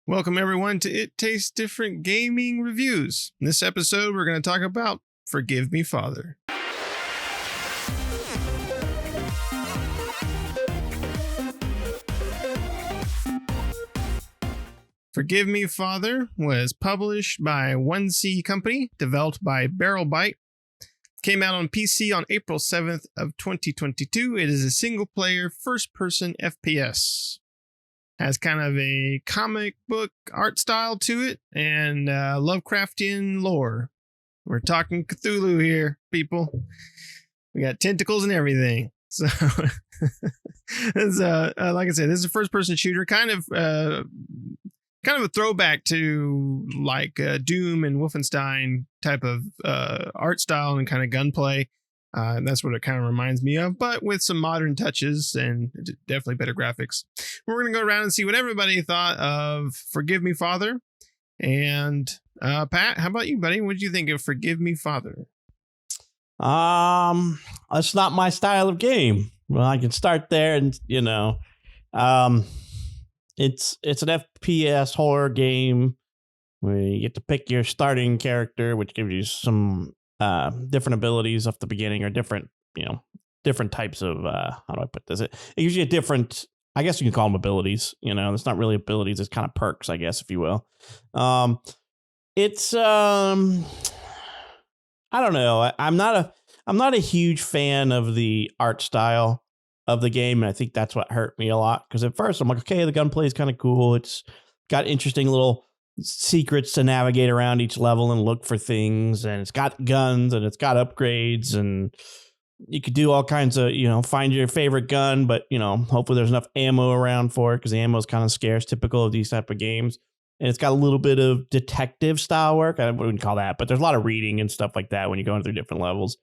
Welcome, everyone, to It Tastes Different Gaming Reviews. In this episode, we're going to talk about Forgive Me, Father. Forgive Me, Father was published by 1C Company, developed by Barrelbite. Came out on PC on April 7th of 2022. It is a single-player, first-person FPS. Has kind of a comic book art style to it and Lovecraftian lore. We're talking Cthulhu here, people. We got tentacles and everything. So, this, like I said, this is a first-person shooter, kind of a throwback to like Doom and Wolfenstein type of art style and kind of gunplay. That's what it kind of reminds me of, but with some modern touches and definitely better graphics. We're going to go around and see what everybody thought of Forgive Me, Father. And Pat, how about you, buddy? What did you think of Forgive Me, Father? That's not my style of game. Well, I can start there, and it's an FPS horror game where you get to pick your starting character, which gives you some different abilities off the beginning, or different types of how do I put this? It gives you a different, I guess you can call them abilities. It's not really abilities; it's kind of perks, I guess, if you will. It's I don't know. I'm not a huge fan of the art style of the game, and I think that's what hurt me a lot. Because at first I'm like, okay, the gunplay is kind of cool. It's got interesting little secrets to navigate around each level and look for things, and it's got guns and it's got upgrades, and you could do all kinds of find your favorite gun, but hopefully there's enough ammo around for it, because the ammo is kind of scarce, typical of these type of games. And it's got a little bit of detective style work. I wouldn't call that, but there's a lot of reading and stuff like that when you're going through different levels.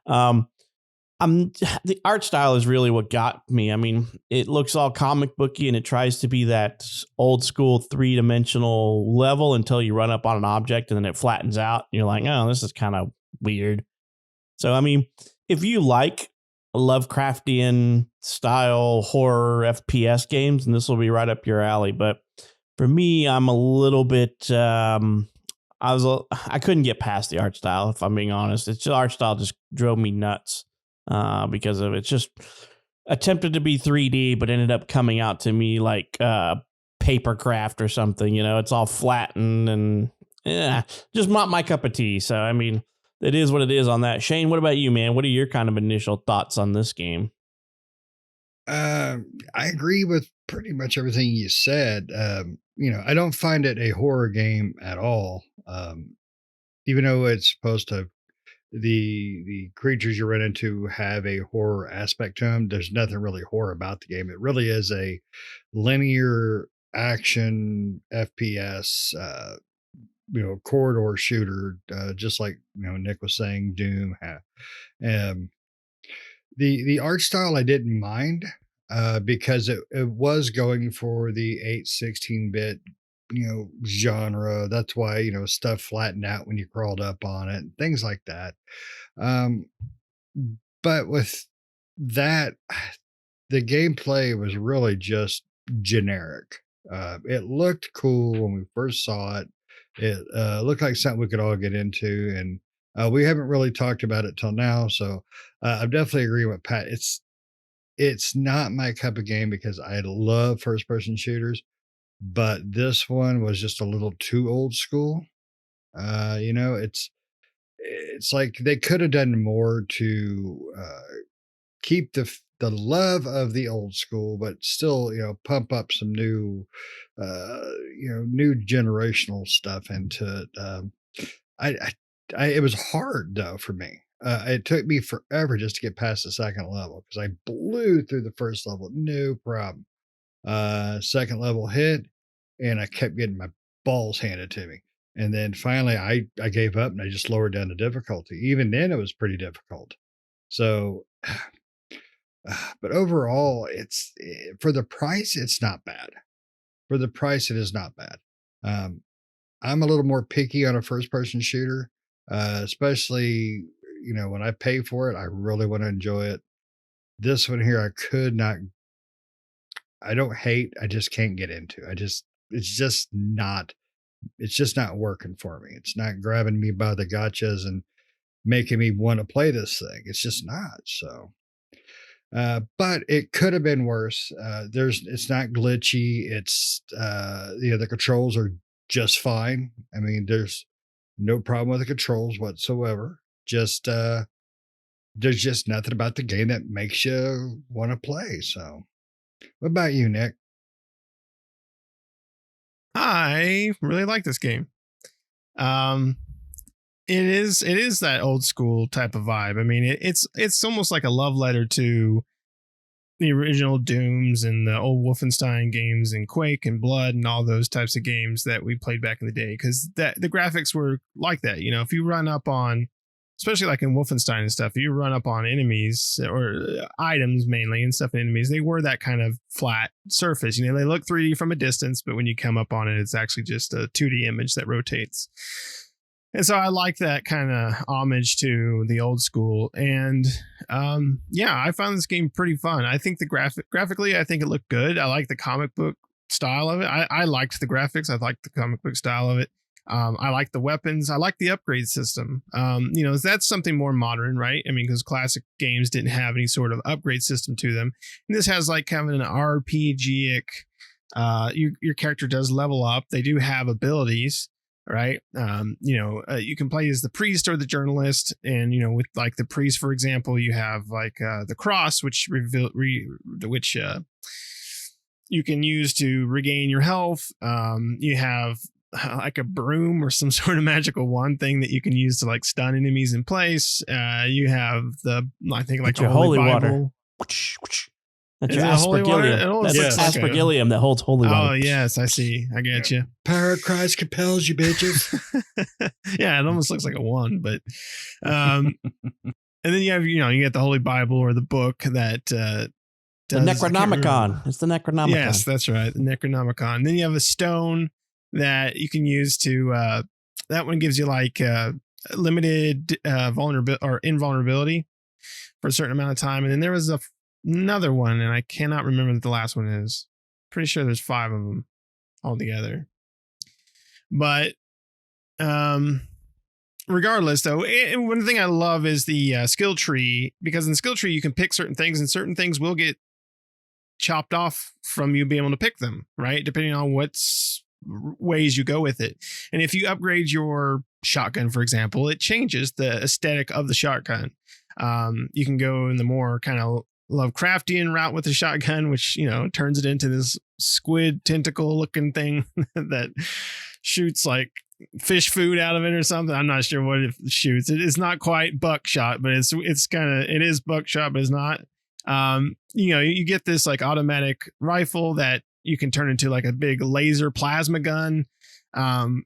The art style is really what got me. I mean, it looks all comic booky, and it tries to be that old school 3-dimensional level until you run up on an object and then it flattens out. And you're like, oh, this is kind of weird. So, I mean, if you like Lovecraftian style horror FPS games, and this will be right up your alley. But for me, I'm a little bit, I couldn't get past the art style, if I'm being honest. The art style just drove me nuts. Because of it's just attempted to be 3D, but ended up coming out to me like papercraft or something. It's all flattened and just not my cup of tea. So, I mean, it is what it is on that. Shane, what about you, man? What are your kind of initial thoughts on this game? I agree with pretty much everything you said. I don't find it a horror game at all. Even though it's supposed to, the creatures you run into have a horror aspect to them. There's nothing really horror about the game. It really is a linear action FPS, corridor shooter, just like Nick was saying, Doom. Um, the art style I didn't mind, because it was going for the 8-16-bit genre. That's why stuff flattened out when you crawled up on it, things like that. um but with that, the gameplay was really just generic. It looked cool when we first saw it. It looked like something we could all get into, and we haven't really talked about it till now. So I'm definitely agreeing with Pat. It's not my cup of game, because I love first person shooters, but this one was just a little too old school. It's like they could have done more to keep the love of the old school, but still pump up some new new generational stuff into it. I, it was hard though for me. It took me forever just to get past the second level, because I blew through the first level, no problem. Second level hit, and I kept getting my balls handed to me. And then finally I gave up and I just lowered down the difficulty. Even then it was pretty difficult. So but overall for the price, it's not bad. For the price, it is not bad. Um, I'm a little more picky on a first person shooter, especially when I pay for it, I really want to enjoy it. This one here, I don't hate, I just can't get into. just not working for me. It's not grabbing me by the gotchas and making me want to play this thing. It's just not. So but it could have been worse. It's not glitchy. It's the controls are just fine. I mean, there's no problem with the controls whatsoever. Just there's just nothing about the game that makes you want to play. So, what about you, Nick? I really like this game. It is that old school type of vibe. I mean, it's almost like a love letter to the original Dooms and the old Wolfenstein games and Quake and Blood and all those types of games that we played back in the day. Because the graphics were like that. You know, if you run up on, especially like in Wolfenstein and stuff, you run up on enemies or items mainly and stuff in enemies, they were that kind of flat surface. You know, they look 3D from a distance, but when you come up on it, it's actually just a 2D image that rotates. And so I like that kind of homage to the old school. And I found this game pretty fun. I think graphically, I think it looked good. I like the comic book style of it. I liked the graphics. I liked the comic book style of it. I like the weapons. I like the upgrade system. That's something more modern, right? I mean, because classic games didn't have any sort of upgrade system to them. And this has like kind of an RPG-ic, your character does level up. They do have abilities, right? You can play as the priest or the journalist. And, with like the priest, for example, you have like the cross, which you can use to regain your health. You have like a broom or some sort of magical wand thing that you can use to like stun enemies in place. You have like your holy water. That's your aspergillium. That's aspergillium that holds holy water. Oh yes, I see. I get you. Power of Christ compels you, bitches. Yeah, it almost looks like a wand, but and then you have you get the Holy Bible or the book that the Necronomicon. It's the Necronomicon. Yes, that's right, the Necronomicon. And then you have a stone that you can use to that one gives you like limited vulnerability or invulnerability for a certain amount of time. And then there was another one, and I cannot remember what the last one is. Pretty sure there's 5 of them altogether. But regardless, though, one thing I love is the skill tree, because in the skill tree you can pick certain things, and certain things will get chopped off from you being able to pick them, right? Depending on what's ways you go with it. And if you upgrade your shotgun, for example, it changes the aesthetic of the shotgun. You can go in the more kind of Lovecraftian route with the shotgun, which turns it into this squid tentacle looking thing that shoots like fish food out of it or something. I'm not sure what it shoots. It is not quite buckshot, but it is buckshot, but it's not. You get this like automatic rifle that you can turn into like a big laser plasma gun. And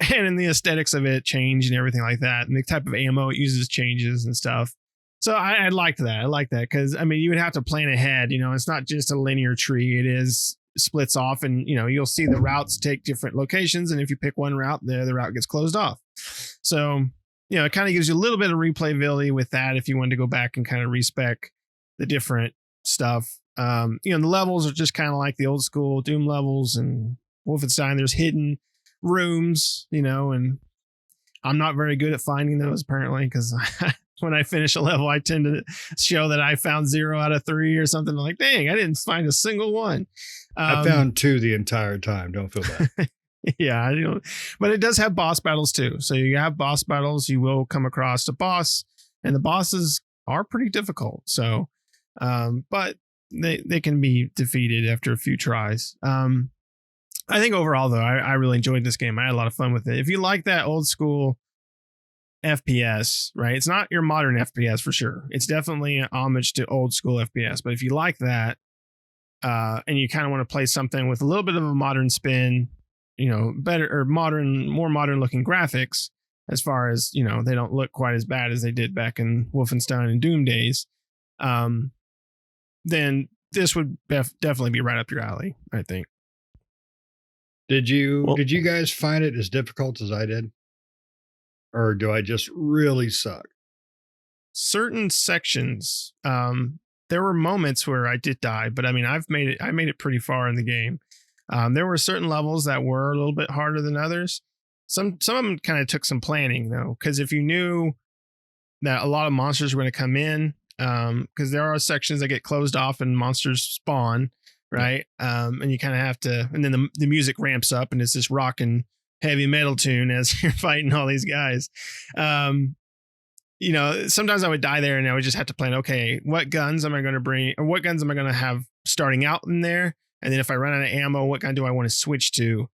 then the aesthetics of it change and everything like that. And the type of ammo it uses changes and stuff. So I liked that. I like that because, I mean, you would have to plan ahead. It's not just a linear tree. It is splits off, and, you'll see the routes take different locations. And if you pick one route, the route gets closed off. So, it kind of gives you a little bit of replayability with that if you wanted to go back and kind of respec the different stuff. The levels are just kind of like the old school Doom levels and Wolfenstein. There's hidden rooms, and I'm not very good at finding those apparently, because when I finish a level, I tend to show that I found 0 out of 3 or something. I'm like, dang, I didn't find a single one. I found 2 the entire time. Don't feel bad. Yeah, but it does have boss battles too. So you have boss battles. You will come across a boss, and the bosses are pretty difficult. So, but they can be defeated after a few tries. I think overall, though, I really enjoyed this game. I had a lot of fun with it. If you like that old school FPS, right? It's not your modern FPS for sure. It's definitely an homage to old school FPS. But if you like that, and you kind of want to play something with a little bit of a modern spin, better or more modern looking graphics, as far as, they don't look quite as bad as they did back in Wolfenstein and Doom days, then this would definitely be right up your alley, I think. Did you guys find it as difficult as I did? Or do I just really suck? Certain sections, there were moments where I did die, but I mean, I made it pretty far in the game. There were certain levels that were a little bit harder than others. Some of them kind of took some planning though, because if you knew that a lot of monsters were going to come in, because there are sections that get closed off and monsters spawn, right? And you kind of have to, and then the music ramps up and it's this rocking heavy metal tune as you're fighting all these guys. Sometimes I would die there and I would just have to plan, okay, what guns am I going to bring, or what guns am I going to have starting out in there? And then if I run out of ammo, what gun do I want to switch to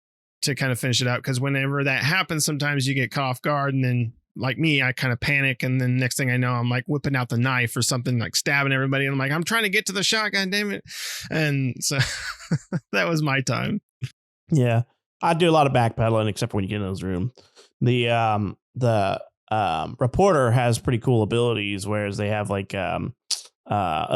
kind of finish it out? Because whenever that happens, sometimes you get caught off guard, and then like me, I kind of panic, and then next thing I know, I'm like whipping out the knife or something, like stabbing everybody, and I'm like, I'm trying to get to the shotgun, damn it. And so that was my time. Yeah, I do a lot of backpedaling, except for when you get in those rooms. The reporter has pretty cool abilities, whereas they have like a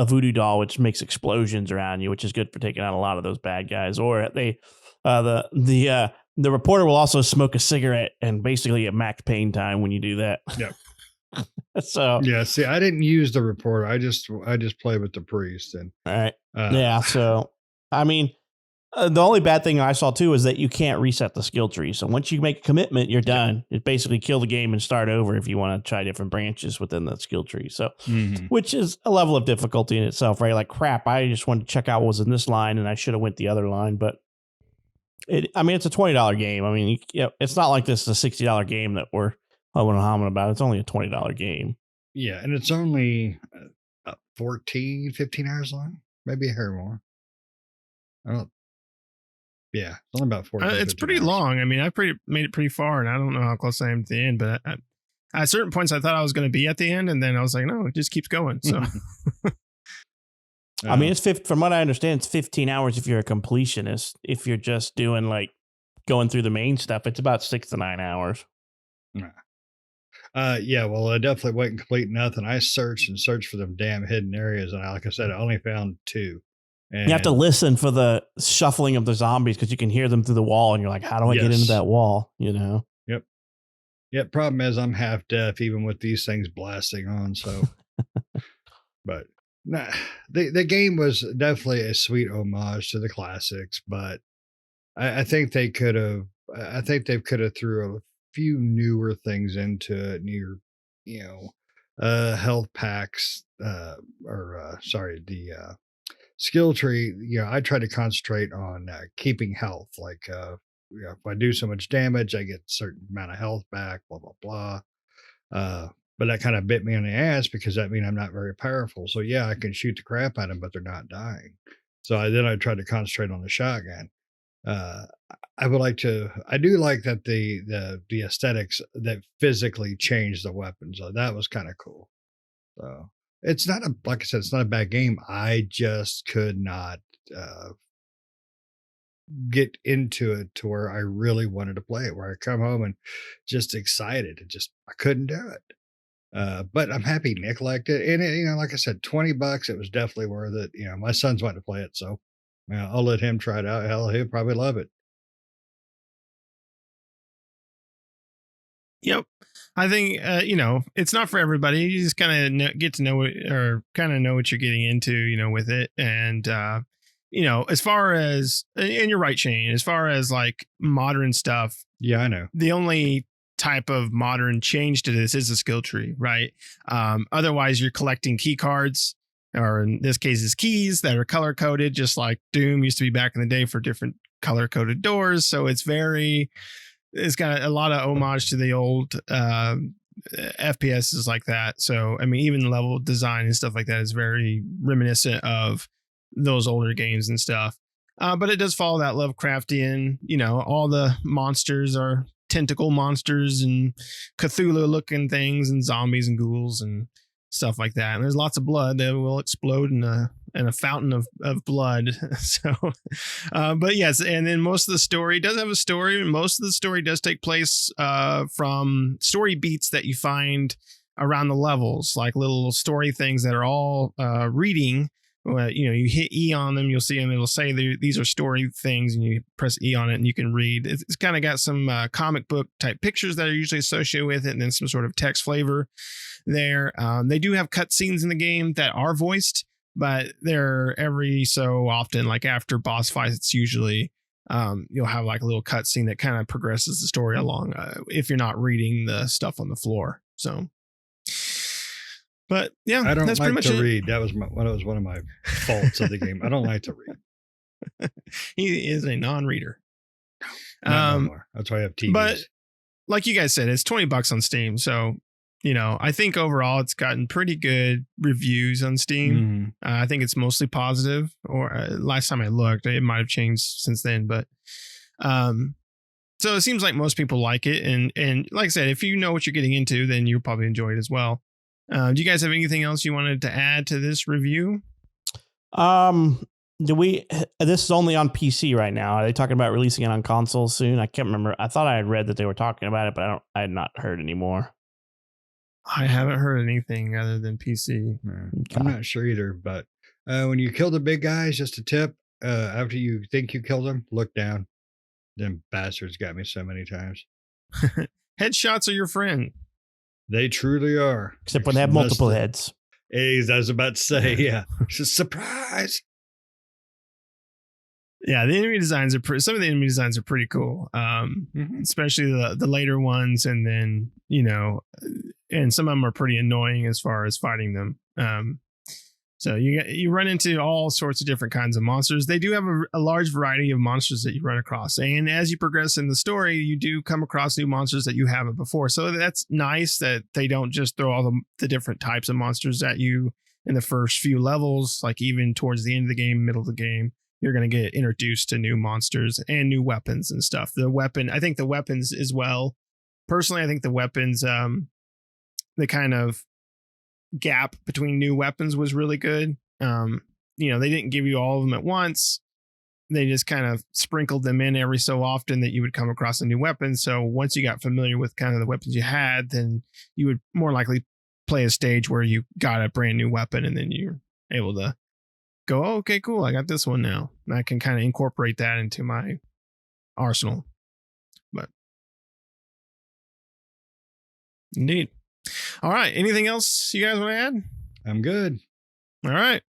voodoo doll which makes explosions around you, which is good for taking out a lot of those bad guys. Or they the reporter will also smoke a cigarette and basically get max pain time when you do that. Yep. So yeah, see, I didn't use the reporter. I just played with the priest. And all right. Yeah. So I mean, the only bad thing I saw too is that you can't reset the skill tree. So once you make a commitment, you're done. It basically kill the game and start over if you want to try different branches within the skill tree. So, which is a level of difficulty in itself, right? Like crap, I just wanted to check out what was in this line and I should have went the other line, but it's a $20 game. I mean, it's not like this is a $60 game that we're humming about. It's only a $20 game. Yeah, and it's only 14, 15 hours long, maybe a hair more. I don't. Yeah, it's only about 14. It's pretty hours. long. I mean, I made it pretty far, and I don't know how close I am to the end, but at certain points, I thought I was going to be at the end, and then I was like, no, it just keeps going. So. I mean, from what I understand, it's 15 hours if you're a completionist. If you're just doing like going through the main stuff, it's about 6 to 9 hours. Yeah, well, I definitely wouldn't complete nothing. I searched for them damn hidden areas, and like I said, I only found 2. And you have to listen for the shuffling of the zombies because you can hear them through the wall, and you're like, how do I get into that wall? Yep. Yeah. Problem is, I'm half deaf, even with these things blasting on. So, but. Nah, the game was definitely a sweet homage to the classics, but I think they could have. I think they could have threw a few newer things into it, health packs, the skill tree. I try to concentrate on keeping health. Like, if I do so much damage, I get a certain amount of health back. Blah blah blah. But that kind of bit me on the ass because that means I'm not very powerful. So yeah, I can shoot the crap out of them, but they're not dying. So I tried to concentrate on the shotgun. I do like that the aesthetics that physically changed the weapons. So that was kind of cool. So it's not like I said, it's not a bad game. I just could not get into it to where I really wanted to play it, where I come home and just excited and I couldn't do it. But I'm happy Nick liked it. And it, like I said, $20, it was definitely worth it. My son's wanting to play it. So I'll let him try it out. Hell, he'll probably love it. Yep. I think, it's not for everybody. You just kind of get to know it, or kind of know what you're getting into, with it. And, as far as, and you're right, Shane, as far as like modern stuff. Yeah, I know. The only type of modern change to this is a skill tree, right? Otherwise, you're collecting key cards, or in this case, is keys that are color coded, just like Doom used to be back in the day for different color coded doors. So it's got a lot of homage to the old FPSs like that. So, I mean, even level design and stuff like that is very reminiscent of those older games and stuff. But it does follow that Lovecraftian, all the monsters are tentacle monsters and Cthulhu looking things and zombies and ghouls and stuff like that. And there's lots of blood that will explode in a fountain of blood. So, but yes. And then most of the story does have a story. Most of the story does take place from story beats that you find around the levels, like little story things that are all reading. You hit E on them, you'll see them. It'll say these are story things, and you press E on it and you can read. It's kind of got some comic book type pictures that are usually associated with it, and then some sort of text flavor there. They do have cutscenes in the game that are voiced, but they're every so often, like after boss fights, it's usually you'll have like a little cutscene that kind of progresses the story along if you're not reading the stuff on the floor. So, but yeah, I don't that's like pretty to much it. read. That was one of my faults of the game. I don't like to read. He is a non-reader. Not no more. That's why I have TVs. But like you guys said, it's $20 on Steam. So, I think overall it's gotten pretty good reviews on Steam. I think it's mostly positive, or last time I looked, it might have changed since then. But so it seems like most people like it. And like I said, if you know what you're getting into, then you'll probably enjoy it as well. Do you guys have anything else you wanted to add to this review? This is only on PC right now. Are they talking about releasing it on consoles soon? I can't remember. I thought I had read that they were talking about it, but I had not heard anymore. I haven't heard anything other than PC. I'm not sure either, but when you kill the big guys, just a tip, after you think you killed them, look down. Them bastards got me so many times. Headshots are your friend. They truly are. Except when they have multiple heads. Hey, I was about to say, yeah. It's a surprise. Yeah, the enemy designs are some of the enemy designs are pretty cool. Especially the later ones, and then and some of them are pretty annoying as far as fighting them. So you run into all sorts of different kinds of monsters. They do have a large variety of monsters that you run across, and as you progress in the story, you do come across new monsters that you haven't before. So that's nice that they don't just throw all the different types of monsters at you in the first few levels. Like even towards the end of the game, middle of the game, you're going to get introduced to new monsters and new weapons and stuff. I think the weapons as well. Personally, I think the weapons, the kind of gap between new weapons was really good. They didn't give you all of them at once. They just kind of sprinkled them in every so often that you would come across a new weapon. So once you got familiar with kind of the weapons you had, then you would more likely play a stage where you got a brand new weapon, and then you're able to go, oh, okay, cool, I got this one now. And I can kind of incorporate that into my arsenal. But indeed. All right. Anything else you guys want to add? I'm good. All right.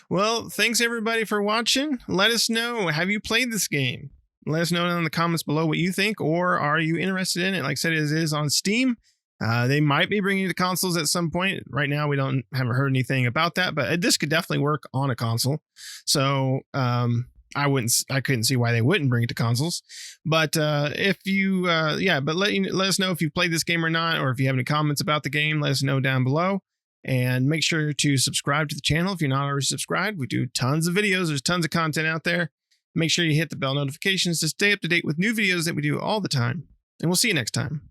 Well, thanks everybody for watching. Let us know, have you played this game? Let us know in the comments below what you think, or are you interested in it? Like I said, it is on Steam. They might be bringing it to consoles at some point. Right now, we haven't heard anything about that, but this could definitely work on a console. So I couldn't see why they wouldn't bring it to consoles. But if you, but let us know if you've played this game or not, or if you have any comments about the game, let us know down below. And make sure to subscribe to the channel if you're not already subscribed. We do tons of videos. There's tons of content out there. Make sure you hit the bell notifications to stay up to date with new videos that we do all the time. And we'll see you next time.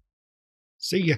See ya.